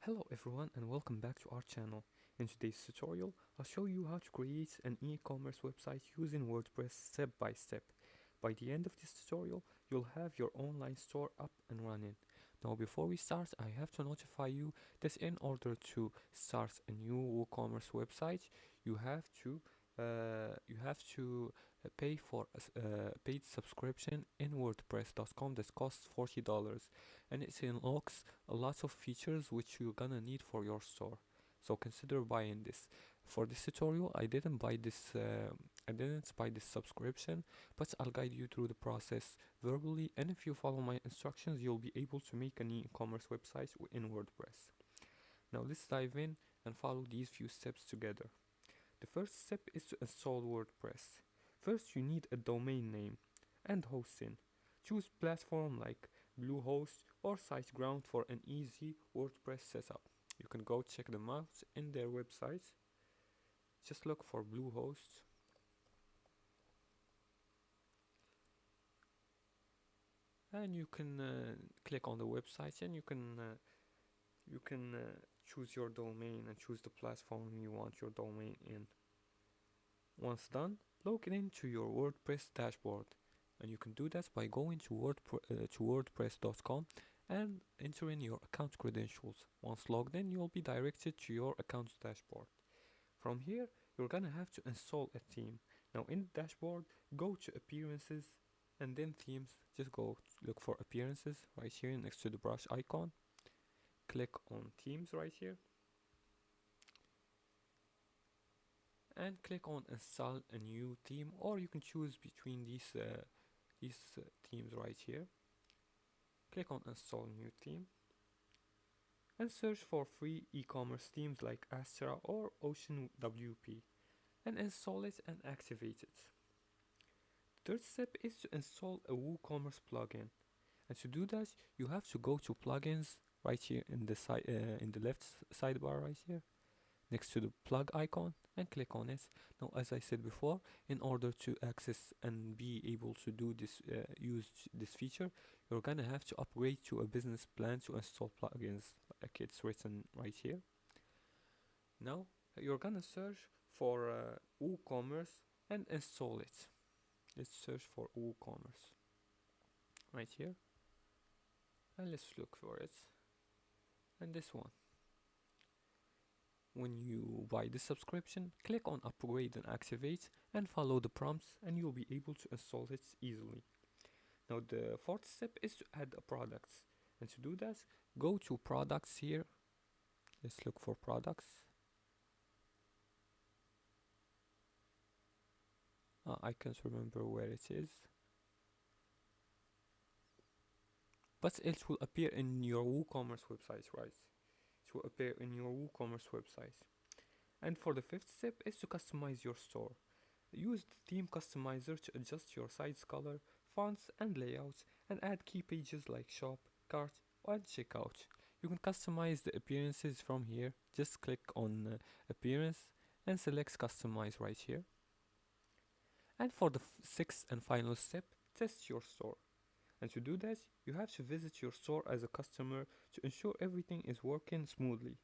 Hello everyone and welcome back to our channel. In today's tutorial, I'll show you how to create an e-commerce website using WordPress step by step. By the end of this tutorial, you'll have your online store up and running. Now before we start, I have to notify you that in order to start a new WooCommerce website, you have to pay for a paid subscription in WordPress.com that costs $40, and it unlocks a lot of features which you're gonna need for your store. So consider buying this. For this tutorial, I didn't buy this subscription, but I'll guide you through the process verbally, and if you follow my instructions, you'll be able to make an e-commerce website in WordPress. Now let's dive in and follow these few steps together. The first step is to install WordPress. First, you need a domain name and hosting. Choose platform like Bluehost or SiteGround for an easy WordPress setup. You can go check them out in their website. Just look for Bluehost. And you can click on the website and you can choose your domain and choose the platform you want your domain in. Once done, log into your WordPress dashboard, and you can do that by going to WordPress.com and entering your account credentials. Once logged in, you'll be directed to your account dashboard. From here, you're gonna have to install a theme. Now in the dashboard, go to appearances and then themes. Just go look for appearances right here next to the brush icon. Click on themes right here and click on install a new theme, or you can choose between these themes right here. Click on install new theme and search for free e-commerce themes like Astra or Ocean WP and install it and activate it. The third step is to install a WooCommerce plugin, and to do that you have to go to plugins right here in the left sidebar right here next to the plug icon and click on it. Now, as I said before, in order to access and be able to do this, use this feature, you're gonna have to upgrade to a business plan to install plugins, like it's written right here. Now, you're gonna search for WooCommerce and install it. Let's search for WooCommerce right here, and let's look for it. And this one. When you buy the subscription, click on upgrade and activate and follow the prompts, and you'll be able to install it easily. Now the fourth step is to add a product, and to do that, go to products here. Let's look for products. I can't remember where it is, but it will appear in your WooCommerce website, right? It will appear in your WooCommerce website. And for the fifth step is to customize your store. Use the theme customizer to adjust your site's color, fonts and layout, and add key pages like shop, cart and checkout. You can customize the appearances from here. Just click on appearance and select customize right here. And for the sixth and final step, test your store. And to do that, you have to visit your store as a customer to ensure everything is working smoothly,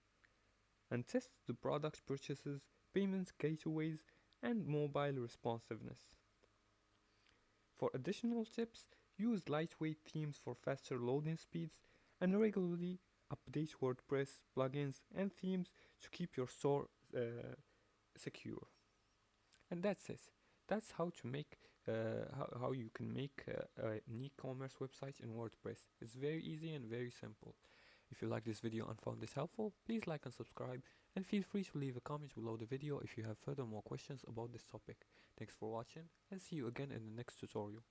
and test the product purchases, payments gateways, and mobile responsiveness. For additional tips, use lightweight themes for faster loading speeds, and regularly update WordPress plugins and themes to keep your store secure. And that's it. That's how to make how you can make an e-commerce website in WordPress. It's very easy and very simple. If you like this video and found this helpful, please like and subscribe, and feel free to leave a comment below the video if you have further more questions about this topic. Thanks for watching, and see you again in the next tutorial.